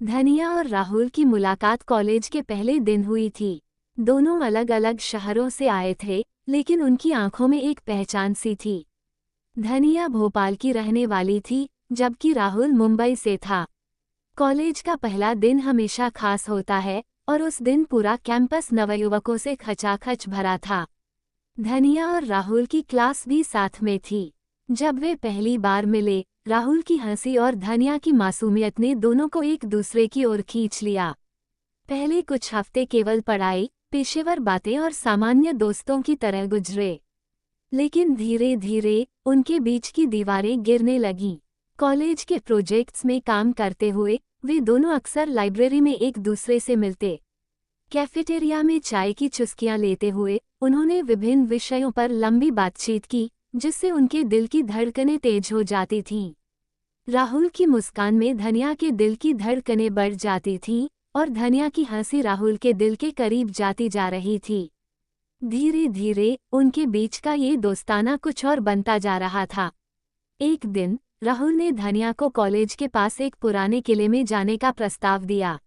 धनिया और राहुल की मुलाकात कॉलेज के पहले दिन हुई थी। दोनों अलग अलग शहरों से आए थे, लेकिन उनकी आंखों में एक पहचान सी थी। धनिया भोपाल की रहने वाली थी, जबकि राहुल मुंबई से था। कॉलेज का पहला दिन हमेशा खास होता है, और उस दिन पूरा कैंपस नवयुवकों से खचाखच भरा था। धनिया और राहुल की क्लास भी साथ में थी। जब वे पहली बार मिले, राहुल की हंसी और धनिया की मासूमियत ने दोनों को एक दूसरे की ओर खींच लिया। पहले कुछ हफ्ते केवल पढ़ाई, पेशेवर बातें और सामान्य दोस्तों की तरह गुजरे। लेकिन धीरे धीरे उनके बीच की दीवारें गिरने लगीं। कॉलेज के प्रोजेक्ट्स में काम करते हुए वे दोनों अक्सर लाइब्रेरी में एक दूसरे से मिलते। कैफेटेरिया में चाय की चुस्कियां लेते हुए उन्होंने विभिन्न विषयों पर लंबी बातचीत की, जिससे उनके दिल की धड़कनें तेज हो जाती थीं। राहुल की मुस्कान में धनिया के दिल की धड़कनें बढ़ जाती थीं, और धनिया की हंसी राहुल के दिल के करीब जाती जा रही थी। धीरे धीरे उनके बीच का ये दोस्ताना कुछ और बनता जा रहा था। एक दिन राहुल ने धनिया को कॉलेज के पास एक पुराने किले में जाने का प्रस्ताव दिया।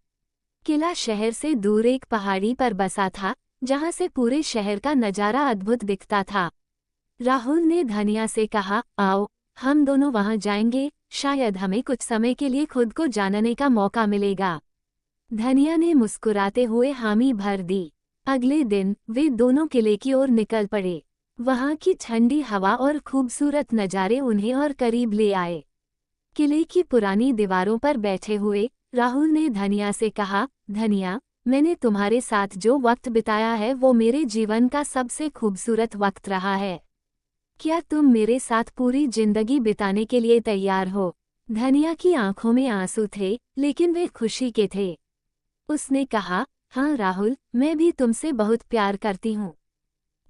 किला शहर से दूर एक पहाड़ी पर बसा था, जहां से पूरे शहर का नजारा अद्भुत दिखता था। राहुल ने धनिया से कहा, आओ, हम दोनों वहां जाएंगे, शायद हमें कुछ समय के लिए खुद को जानने का मौका मिलेगा। धनिया ने मुस्कुराते हुए हामी भर दी। अगले दिन वे दोनों किले की ओर निकल पड़े। वहां की ठंडी हवा और खूबसूरत नज़ारे उन्हें और करीब ले आए। किले की पुरानी दीवारों पर बैठे हुए राहुल ने धनिया से कहा, धनिया, मैंने तुम्हारे साथ जो वक्त बिताया है वो मेरे जीवन का सबसे खूबसूरत वक्त रहा है। क्या तुम मेरे साथ पूरी जिंदगी बिताने के लिए तैयार हो? धनिया की आंखों में आंसू थे, लेकिन वे खुशी के थे। उसने कहा, हाँ राहुल, मैं भी तुमसे बहुत प्यार करती हूँ।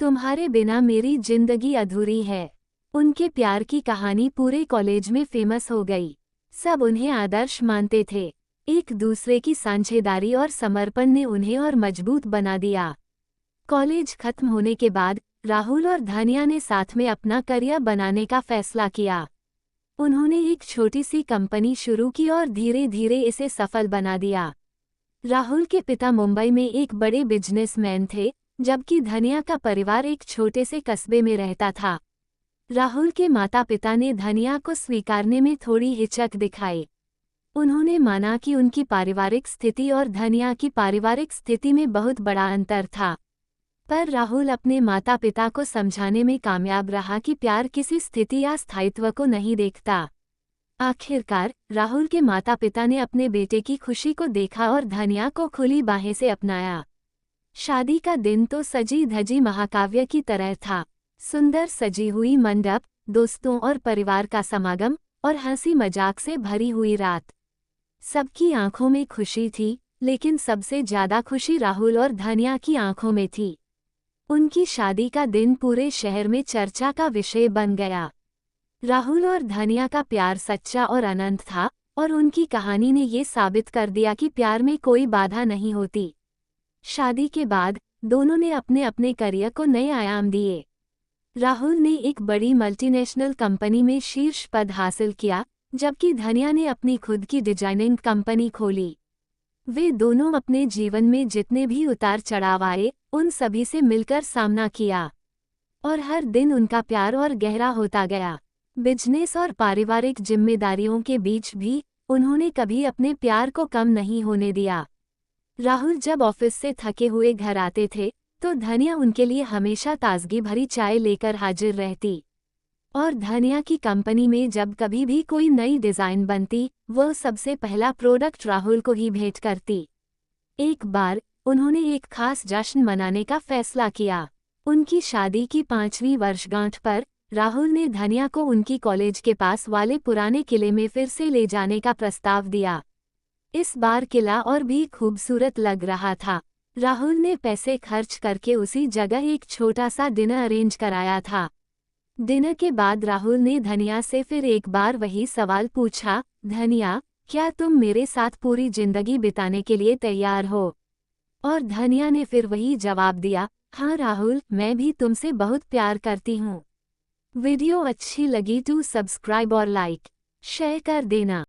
तुम्हारे बिना मेरी जिंदगी अधूरी है। उनके प्यार की कहानी पूरे कॉलेज में फेमस हो गई। सब उन्हें आदर्श मानते थे। एक दूसरे की साझेदारी और समर्पण ने उन्हें और मजबूत बना दिया। कॉलेज खत्म होने के बाद राहुल और धनिया ने साथ में अपना करियर बनाने का फैसला किया। उन्होंने एक छोटी सी कंपनी शुरू की और धीरे धीरे इसे सफल बना दिया। राहुल के पिता मुंबई में एक बड़े बिजनेसमैन थे, जबकि धनिया का परिवार एक छोटे से कस्बे में रहता था। राहुल के माता पिता ने धनिया को स्वीकारने में थोड़ी हिचक दिखाई। उन्होंने माना कि उनकी पारिवारिक स्थिति और धनिया की पारिवारिक स्थिति में बहुत बड़ा अंतर था। पर राहुल अपने माता पिता को समझाने में कामयाब रहा कि प्यार किसी स्थिति या स्थायित्व को नहीं देखता। आखिरकार राहुल के माता पिता ने अपने बेटे की खुशी को देखा और धनिया को खुली बाहें से अपनाया। शादी का दिन तो सजी धजी महाकाव्य की तरह था। सुंदर सजी हुई मंडप, दोस्तों और परिवार का समागम, और हंसी मजाक से भरी हुई रात। सबकी आंखों में खुशी थी, लेकिन सबसे ज्यादा खुशी राहुल और धनिया की आंखों में थी। उनकी शादी का दिन पूरे शहर में चर्चा का विषय बन गया। राहुल और धनिया का प्यार सच्चा और अनंत था, और उनकी कहानी ने ये साबित कर दिया कि प्यार में कोई बाधा नहीं होती। शादी के बाद दोनों ने अपने अपने करियर को नए आयाम दिए। राहुल ने एक बड़ी मल्टीनेशनल कंपनी में शीर्ष पद हासिल किया, जबकि धनिया ने अपनी खुद की डिजाइनिंग कंपनी खोली। वे दोनों अपने जीवन में जितने भी उतार चढ़ाव आए, उन सभी से मिलकर सामना किया, और हर दिन उनका प्यार और गहरा होता गया। बिजनेस और पारिवारिक जिम्मेदारियों के बीच भी उन्होंने कभी अपने प्यार को कम नहीं होने दिया। राहुल जब ऑफिस से थके हुए घर आते थे, तो धनिया उनके लिए हमेशा ताजगी भरी चाय लेकर हाजिर रहती। और धनिया की कंपनी में जब कभी भी कोई नई डिज़ाइन बनती, वह सबसे पहला प्रोडक्ट राहुल को ही भेंट करती। एक बार उन्होंने एक खास जश्न मनाने का फैसला किया। उनकी शादी की 5वीं वर्षगांठ पर राहुल ने धनिया को उनकी कॉलेज के पास वाले पुराने किले में फिर से ले जाने का प्रस्ताव दिया। इस बार किला और भी खूबसूरत लग रहा था। राहुल ने पैसे खर्च करके उसी जगह एक छोटा सा डिनर अरेंज कराया था। डिनर के बाद राहुल ने धनिया से फिर एक बार वही सवाल पूछा, धनिया, क्या तुम मेरे साथ पूरी जिंदगी बिताने के लिए तैयार हो? और धनिया ने फिर वही जवाब दिया, हाँ राहुल, मैं भी तुमसे बहुत प्यार करती हूँ। वीडियो अच्छी लगी तो सब्सक्राइब और लाइक शेयर कर देना।